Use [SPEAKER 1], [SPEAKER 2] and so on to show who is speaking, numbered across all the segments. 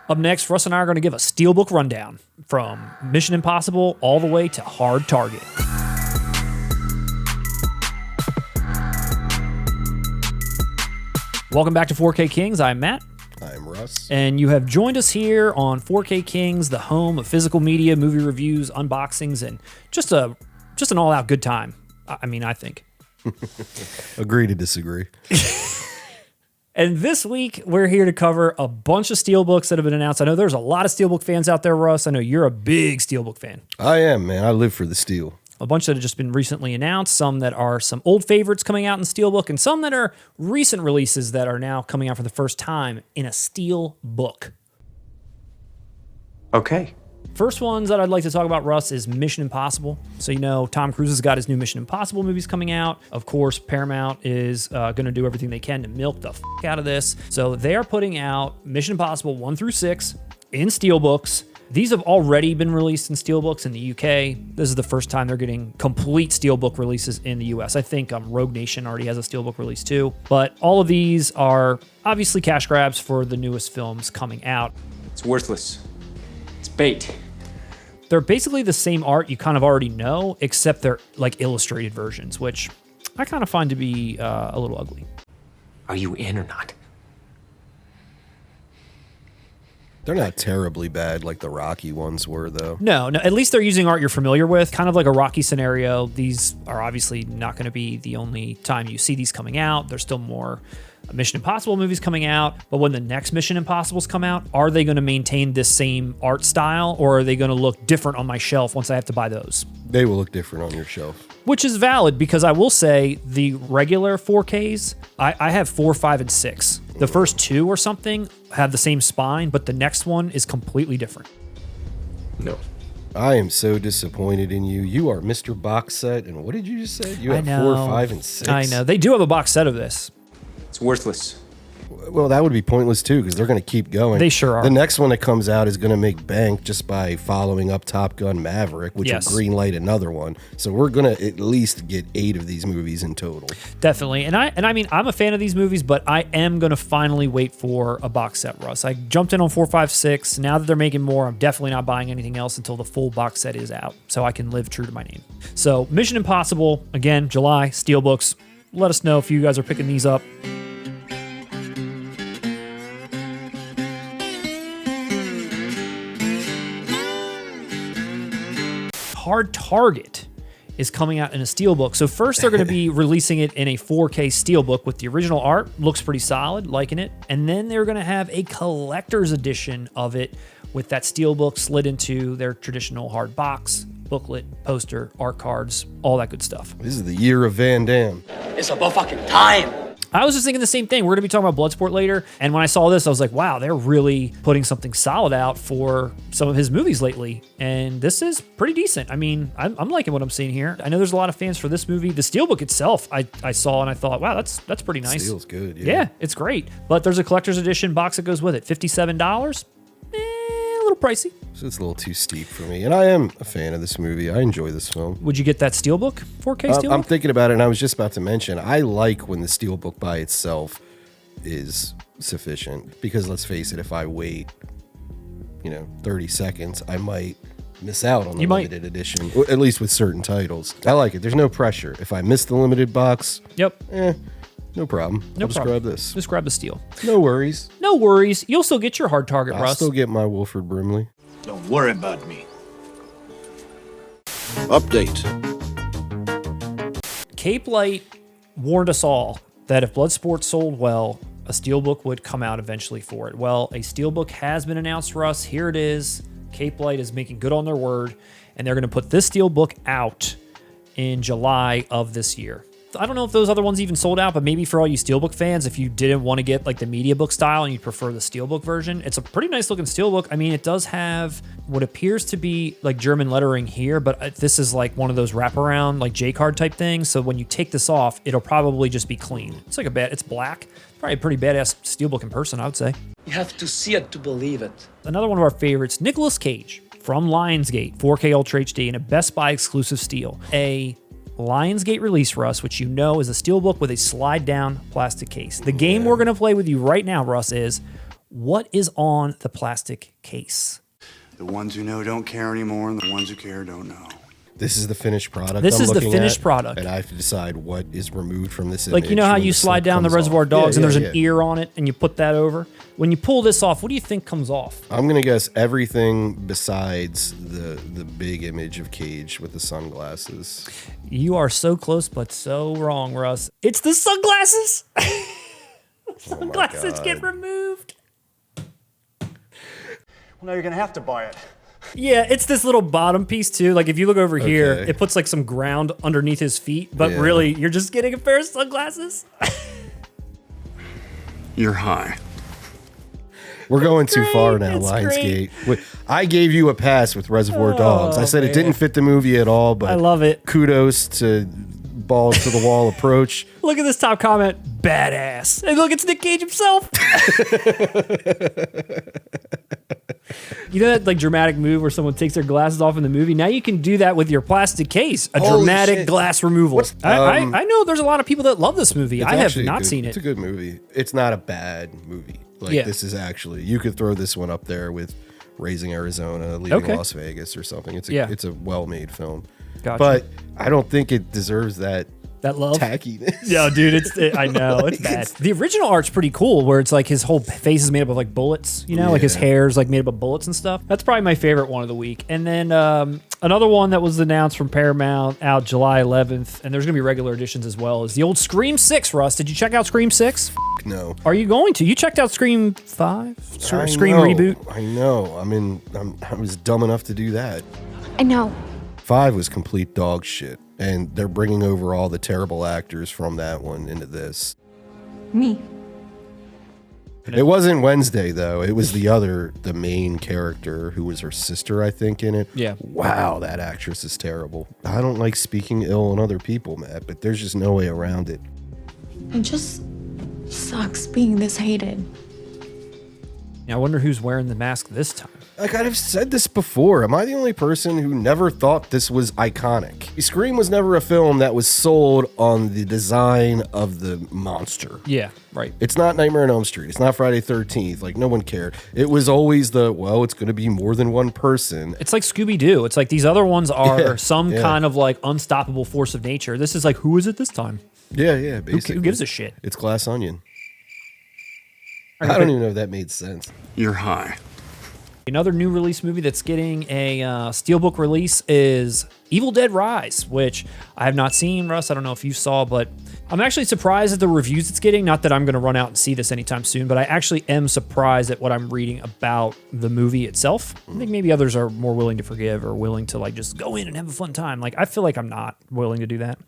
[SPEAKER 1] Up next, Russ and I are going to give a Steelbook rundown from Mission Impossible all the way to Hard Target. Welcome back to 4K Kings. I'm Matt.
[SPEAKER 2] I'm Russ.
[SPEAKER 1] And you have joined us here on 4K Kings, the home of physical media, movie reviews, unboxings, and just an all-out good time. I mean, I think.
[SPEAKER 2] Agree to disagree.
[SPEAKER 1] And this week, we're here to cover a bunch of Steelbooks that have been announced. I know there's a lot of Steelbook fans out there, Russ. I know you're a big Steelbook fan.
[SPEAKER 2] I am, man. I live for the steel.
[SPEAKER 1] A bunch that have just been recently announced, some that are some old favorites coming out in Steelbook, and some that are recent releases that are now coming out for the first time in a Steelbook.
[SPEAKER 3] Okay.
[SPEAKER 1] First ones that I'd like to talk about, Russ, is Mission Impossible. So, you know, Tom Cruise has got his new Mission Impossible movies coming out. Of course, Paramount is going to do everything they can to milk the out of this. So they are putting out Mission Impossible 1 through 6 in Steelbooks. These have already been released in Steelbooks in the UK. This is the first time they're getting complete Steelbook releases in the US. I think Rogue Nation already has a Steelbook release too. But all of these are obviously cash grabs for the newest films coming out.
[SPEAKER 3] It's worthless. It's bait.
[SPEAKER 1] They're basically the same art you kind of already know, except they're like illustrated versions, which I kind of find to be a little ugly.
[SPEAKER 3] Are you in or not?
[SPEAKER 2] They're not terribly bad like the Rocky ones were, though.
[SPEAKER 1] No, at least they're using art you're familiar with, kind of like a Rocky scenario. These are obviously not going to be the only time you see these coming out. There's still more Mission Impossible movies coming out, but when the next Mission Impossibles come out, are they going to maintain this same art style, or are they going to look different on my shelf once I have to buy those?
[SPEAKER 2] They will look different on your shelf.
[SPEAKER 1] Which is valid, because I will say the regular 4Ks, I have 4, 5, and 6. The first 2 or something have the same spine, but the next one is completely different.
[SPEAKER 3] No.
[SPEAKER 2] I am so disappointed in you. You are Mr. Box Set, and what did you just say? You have 4, 5, and 6?
[SPEAKER 1] I know. They do have a box set of this.
[SPEAKER 3] It's worthless.
[SPEAKER 2] Well, that would be pointless, too, because they're going to keep going.
[SPEAKER 1] They sure are.
[SPEAKER 2] The next one that comes out is going to make bank just by following up Top Gun Maverick, which will greenlight another one. So we're going to at least get 8 of these movies in total.
[SPEAKER 1] Definitely. And I mean, I'm a fan of these movies, but I am going to finally wait for a box set, Russ. I jumped in on 4, 5, 6. Now that they're making more, I'm definitely not buying anything else until the full box set is out, so I can live true to my name. So Mission Impossible, again, July, Steelbooks. Let us know if you guys are picking these up. Hard Target is coming out in a Steelbook. So first they're going to be releasing it in a 4K Steelbook with the original art. Looks pretty solid, liking it. And then they're going to have a collector's edition of it with that Steelbook slid into their traditional hard box, booklet, poster, art cards, all that good stuff.
[SPEAKER 2] This is the year of Van Damme.
[SPEAKER 4] It's about fucking time.
[SPEAKER 1] I was just thinking the same thing. We're going to be talking about Bloodsport later. And when I saw this, I was like, wow, they're really putting something solid out for some of his movies lately. And this is pretty decent. I mean, I'm liking what I'm seeing here. I know there's a lot of fans for this movie. The Steelbook itself, I saw and I thought, wow, that's pretty nice.
[SPEAKER 2] Steel's good,
[SPEAKER 1] yeah, it's great. But there's a collector's edition box that goes with it. $57. A little pricey.
[SPEAKER 2] So it's a little too steep for me. And I am a fan of this movie. I enjoy this film.
[SPEAKER 1] Would you get that Steelbook? 4K Steelbook?
[SPEAKER 2] I'm thinking about it, and I was just about to mention, I like when the Steelbook by itself is sufficient. Because let's face it, if I wait, 30 seconds, I might miss out on the limited edition, at least with certain titles. I like it. There's no pressure. If I miss the limited box, no problem. I'll just grab this.
[SPEAKER 1] Just grab the Steel.
[SPEAKER 2] No worries.
[SPEAKER 1] No worries. You'll still get your Hard Target, Russ.
[SPEAKER 2] I'll still get my Wilford Brimley.
[SPEAKER 4] Don't worry about me. Update.
[SPEAKER 1] Cape Light warned us all that if Bloodsport sold well, a Steelbook would come out eventually for it. Well, a Steelbook has been announced, Russ. Here it is. Cape Light is making good on their word, and they're going to put this Steelbook out in July of this year. I don't know if those other ones even sold out, but maybe for all you Steelbook fans, if you didn't want to get like the media book style and you prefer the Steelbook version, it's a pretty nice looking Steelbook. I mean, it does have what appears to be like German lettering here, but this is like one of those wraparound like J-card type things. So when you take this off, it'll probably just be clean. It's like it's black. Probably a pretty badass Steelbook in person, I would say.
[SPEAKER 4] You have to see it to believe it.
[SPEAKER 1] Another one of our favorites, Nicolas Cage from Lionsgate, 4K Ultra HD in a Best Buy exclusive steel. A Lionsgate release, Russ, which you know is a Steelbook with a slide-down plastic case. The game we're going to play with you right now, Russ, is What is on the plastic case?
[SPEAKER 5] The ones who know don't care anymore, and the ones who care don't know.
[SPEAKER 2] This is the finished product.
[SPEAKER 1] This
[SPEAKER 2] I'm
[SPEAKER 1] is the
[SPEAKER 2] looking
[SPEAKER 1] finished
[SPEAKER 2] at,
[SPEAKER 1] product.
[SPEAKER 2] and I have to decide what is removed from this image.
[SPEAKER 1] Like, you know how
[SPEAKER 2] when
[SPEAKER 1] you
[SPEAKER 2] the
[SPEAKER 1] slide
[SPEAKER 2] slip
[SPEAKER 1] down the
[SPEAKER 2] comes
[SPEAKER 1] Reservoir
[SPEAKER 2] off.
[SPEAKER 1] Dogs and
[SPEAKER 2] Yeah,
[SPEAKER 1] there's
[SPEAKER 2] yeah,
[SPEAKER 1] an ear on it and you put that over? When you pull this off, what do you think comes off?
[SPEAKER 2] I'm gonna guess everything besides the big image of Cage with the sunglasses.
[SPEAKER 1] You are so close, but so wrong, Russ. It's the sunglasses. Sunglasses get removed.
[SPEAKER 6] Well, now you're gonna have to buy it.
[SPEAKER 1] Yeah, it's this little bottom piece too. Like if you look over here,
[SPEAKER 2] Okay.
[SPEAKER 1] it puts like some ground underneath his feet, but
[SPEAKER 2] Yeah.
[SPEAKER 1] really you're just getting a pair of sunglasses.
[SPEAKER 5] You're high.
[SPEAKER 2] We're going too far now,
[SPEAKER 1] It's
[SPEAKER 2] Lionsgate. I gave you a pass with Reservoir Dogs. I said it didn't fit the movie at all, but
[SPEAKER 1] I love it.
[SPEAKER 2] Kudos to balls to the wall approach.
[SPEAKER 1] Look at this top comment, badass. And look, it's Nick Cage himself. You know that like dramatic move where someone takes their glasses off in the movie? Now you can do that with your plastic case. A
[SPEAKER 2] Holy
[SPEAKER 1] dramatic
[SPEAKER 2] shit.
[SPEAKER 1] glass removal. I know there's a lot of people that love this movie. I have
[SPEAKER 2] Actually
[SPEAKER 1] not
[SPEAKER 2] good-
[SPEAKER 1] seen it.
[SPEAKER 2] It's a good movie. It's not a bad movie. Like
[SPEAKER 1] Yeah.
[SPEAKER 2] this is actually, you could throw this one up there with Raising Arizona, Leaving
[SPEAKER 1] Okay.
[SPEAKER 2] Las Vegas or something. It's
[SPEAKER 1] Yeah.
[SPEAKER 2] it's a well-made film.
[SPEAKER 1] Gotcha.
[SPEAKER 2] But I don't think it deserves that
[SPEAKER 1] That love.
[SPEAKER 2] tackiness.
[SPEAKER 1] Yeah, dude, I know it's bad. The original art's pretty cool, where it's like his whole face is made up of like bullets. You know, like his
[SPEAKER 2] Yeah.
[SPEAKER 1] hair's like made up of bullets and stuff. That's probably my favorite one of the week. And then another one that was announced from Paramount out July 11th, and there's gonna be regular editions as well, is the old Scream 6. Russ, did you check out Scream 6?
[SPEAKER 2] No.
[SPEAKER 1] Are you going to? You checked out Scream 5?
[SPEAKER 2] I
[SPEAKER 1] Scream
[SPEAKER 2] know,
[SPEAKER 1] reboot?
[SPEAKER 2] I know. I was dumb enough to do that.
[SPEAKER 7] I know.
[SPEAKER 2] 5 was complete dog shit. And they're bringing over all the terrible actors from that one into this.
[SPEAKER 7] Me.
[SPEAKER 2] It wasn't Wednesday, though. It was the main character who was her sister, I think, in it.
[SPEAKER 1] Yeah.
[SPEAKER 2] Wow, that actress is terrible. I don't like speaking ill on other people, Matt, but there's just no way around it.
[SPEAKER 7] It just sucks being this hated.
[SPEAKER 1] Now, I wonder who's wearing the mask this time.
[SPEAKER 2] Like, I've said this before. Am I the only person who never thought this was iconic? Scream was never a film that was sold on the design of the monster.
[SPEAKER 1] Yeah, right.
[SPEAKER 2] It's not Nightmare on Elm Street. It's not Friday 13th. Like, no one cared. It was always it's going to be more than one person.
[SPEAKER 1] It's like Scooby-Doo. It's like these other ones are
[SPEAKER 2] Yeah,
[SPEAKER 1] some
[SPEAKER 2] yeah.
[SPEAKER 1] kind of like unstoppable force of nature. This is like, who is it this time?
[SPEAKER 2] Yeah, basically.
[SPEAKER 1] Who gives a shit?
[SPEAKER 2] It's Glass Onion. I don't even know if that made sense.
[SPEAKER 5] You're high.
[SPEAKER 1] Another new release movie that's getting a Steelbook release is Evil Dead Rise, which I have not seen, Russ. I don't know if you saw, but I'm actually surprised at the reviews it's getting. Not that I'm going to run out and see this anytime soon, but I actually am surprised at what I'm reading about the movie itself. I think maybe others are more willing to forgive or willing to like just go in and have a fun time. Like I feel like I'm not willing to do that.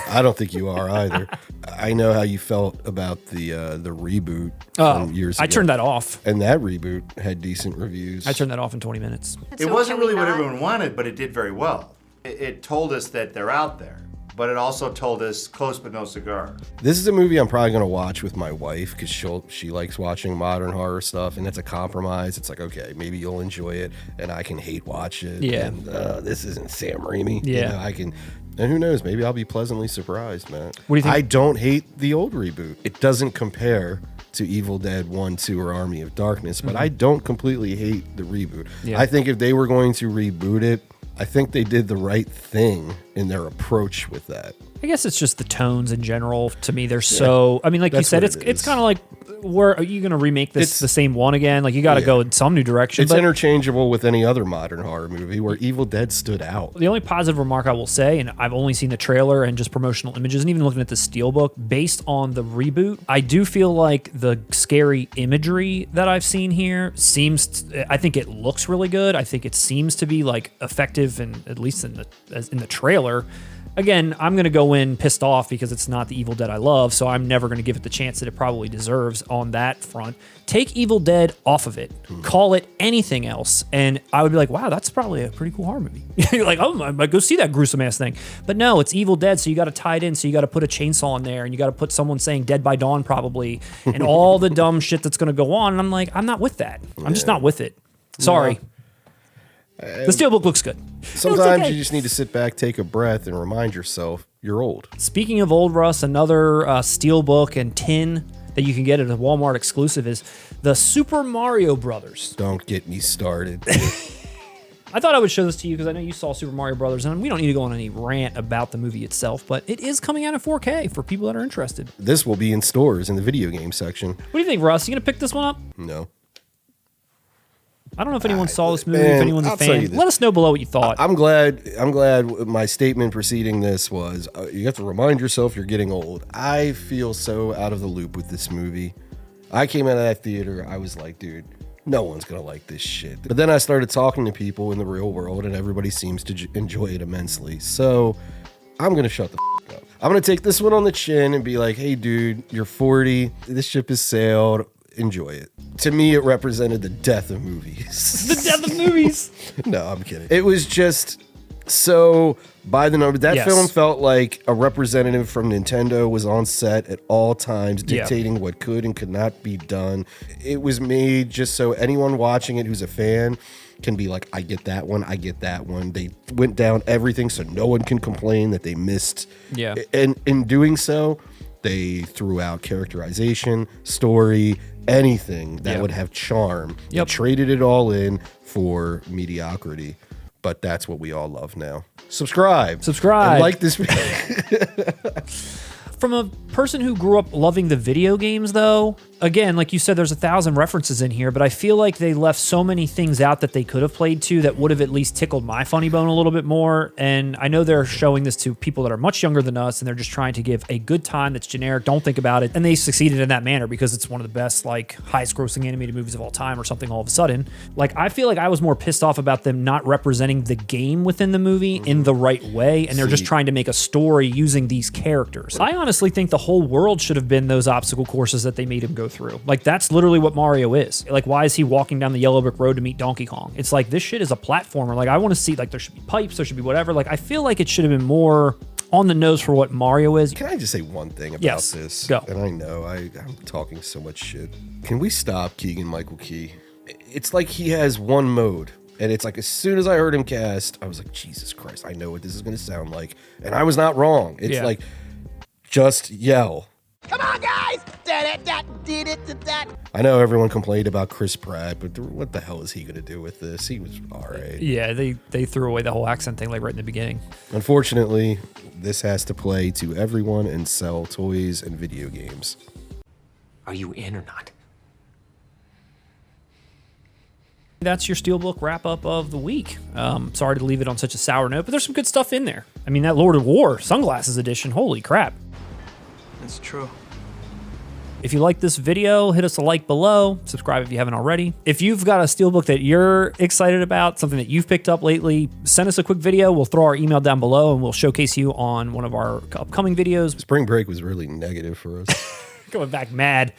[SPEAKER 2] I don't think you are either. I know how you felt about the reboot from years ago.
[SPEAKER 1] I turned that off.
[SPEAKER 2] And that reboot had decent reviews.
[SPEAKER 1] I turned that off in 20 minutes.
[SPEAKER 8] It wasn't really what everyone wanted, but it did very well. It told us that they're out there, but it also told us close but no cigar.
[SPEAKER 2] This is a movie I'm probably going to watch with my wife because she likes watching modern horror stuff, and it's a compromise. It's like, okay, maybe you'll enjoy it, and I can hate watch it.
[SPEAKER 1] Yeah.
[SPEAKER 2] And this isn't Sam Raimi.
[SPEAKER 1] Yeah.
[SPEAKER 2] I can. And who knows? Maybe I'll be pleasantly surprised, man.
[SPEAKER 1] What do you think?
[SPEAKER 2] I don't hate the old reboot. It doesn't compare to Evil Dead 1, 2, or Army of Darkness, but I don't completely hate the reboot.
[SPEAKER 1] Yeah.
[SPEAKER 2] I think if they were going to reboot it, I think they did the right thing in their approach with that.
[SPEAKER 1] I guess it's just the tones in general. To me, they're so. I mean, like you
[SPEAKER 2] That's
[SPEAKER 1] said,
[SPEAKER 2] what
[SPEAKER 1] it's
[SPEAKER 2] it is.
[SPEAKER 1] kind of like, where are you going to remake this
[SPEAKER 2] It's-
[SPEAKER 1] the same one again? Like you got to go in some new direction.
[SPEAKER 2] It's
[SPEAKER 1] but
[SPEAKER 2] interchangeable with any other modern horror movie where Evil Dead stood out.
[SPEAKER 1] the only positive remark I will say, and I've only seen the trailer and just promotional images, and even looking at the Steelbook, based on the reboot, I do feel like the scary imagery that I've seen here I think it looks really good. I think it seems to be like effective, and at least in the trailer. Again, I'm going to go in pissed off because it's not the Evil Dead I love, so I'm never going to give it the chance that it probably deserves on that front. Take Evil Dead off of it. Call it anything else, and I would be like, wow, that's probably a pretty cool horror movie. You're like, oh, I might go see that gruesome-ass thing. But no, it's Evil Dead, so you got to tie it in, so you got to put a chainsaw in there, and you got to put someone saying Dead by Dawn probably, and all the dumb shit that's going to go on, and I'm like, I'm not with that. I'm just not with it. Sorry. The Steelbook looks good.
[SPEAKER 2] Sometimes
[SPEAKER 1] okay.
[SPEAKER 2] you just need to sit back, take a breath, and remind yourself you're old.
[SPEAKER 1] Speaking of old, Russ, another Steelbook and tin that you can get at a Walmart exclusive is the Super Mario Brothers.
[SPEAKER 2] Don't get me started.
[SPEAKER 1] I thought I would show this to you because I know you saw Super Mario Brothers, and we don't need to go on any rant about the movie itself, but it is coming out in 4K for people that are interested.
[SPEAKER 2] This will be in stores in the video game section.
[SPEAKER 1] What do you think, Russ? You gonna pick this one up?
[SPEAKER 2] No.
[SPEAKER 1] I don't know if anyone saw this movie,
[SPEAKER 2] man,
[SPEAKER 1] if anyone's a
[SPEAKER 2] I'll tell you
[SPEAKER 1] fan.
[SPEAKER 2] this.
[SPEAKER 1] Let us know below what you thought.
[SPEAKER 2] I'm glad my statement preceding this was you have to remind yourself you're getting old. I feel so out of the loop with this movie. I came out of that theater, I was like, dude, no one's gonna like this shit. But then I started talking to people in the real world, and everybody seems to enjoy it immensely. So I'm gonna shut the up. I'm gonna take this one on the chin and be like, hey, dude, you're 40. This ship has sailed. Enjoy it. To me, it represented the death of movies.
[SPEAKER 1] The death of movies.
[SPEAKER 2] No, I'm kidding. It was just so by the number. That
[SPEAKER 1] Yes.
[SPEAKER 2] film felt like a representative from Nintendo was on set at all times, dictating what could and could not be done. It was made just so anyone watching it who's a fan can be like, I get that one, I get that one. They went down everything so no one can complain that they missed.
[SPEAKER 1] Yeah.
[SPEAKER 2] And in doing so, they threw out characterization, story, anything that would have charm.
[SPEAKER 1] Yep.
[SPEAKER 2] They traded it all in for mediocrity. But that's what we all love now. Subscribe. And like this video.
[SPEAKER 1] From a person who grew up loving the video games, though, again, like you said, there's 1,000 references in here, but I feel like they left so many things out that they could have played to that would have at least tickled my funny bone a little bit more. And I know they're showing this to people that are much younger than us, and they're just trying to give a good time that's generic, don't think about it. And they succeeded in that manner because it's one of the best, like, highest grossing animated movies of all time or something all of a sudden. Like, I feel like I was more pissed off about them not representing the game within the movie in the right way, and they're just trying to make a story using these characters. I honestly think the whole world should have been those obstacle courses that they made him go through. Like, that's literally what Mario is. Like, why is he walking down the yellow brick road to meet Donkey Kong? It's like, this shit is a platformer. Like, I want to see, like, there should be pipes, there should be whatever. Like, I feel like it should have been more on the nose for what Mario is.
[SPEAKER 2] Can I just say one thing about this?
[SPEAKER 1] Go.
[SPEAKER 2] And I know I'm talking so much shit. Can we stop Keegan-Michael Key? It's like he has one mode. And it's like, as soon as I heard him cast, I was like, Jesus Christ, I know what this is going to sound like. And I was not wrong. It's like, just yell.
[SPEAKER 9] Come on, guys!
[SPEAKER 2] I know everyone complained about Chris Pratt, but what the hell is he going to do with this? He was all right.
[SPEAKER 1] Yeah, they threw away the whole accent thing like right in the beginning.
[SPEAKER 2] Unfortunately, this has to play to everyone and sell toys and video games.
[SPEAKER 3] Are you in or not?
[SPEAKER 1] That's your Steelbook wrap-up of the week. Sorry to leave it on such a sour note, but there's some good stuff in there. I mean, that Lord of War Sunglasses edition, holy crap.
[SPEAKER 6] That's true.
[SPEAKER 1] If you like this video, hit us a like below. Subscribe if you haven't already. If you've got a Steelbook that you're excited about, something that you've picked up lately, send us a quick video. We'll throw our email down below, and we'll showcase you on one of our upcoming videos.
[SPEAKER 2] Spring break was really negative for us.
[SPEAKER 1] Going back mad.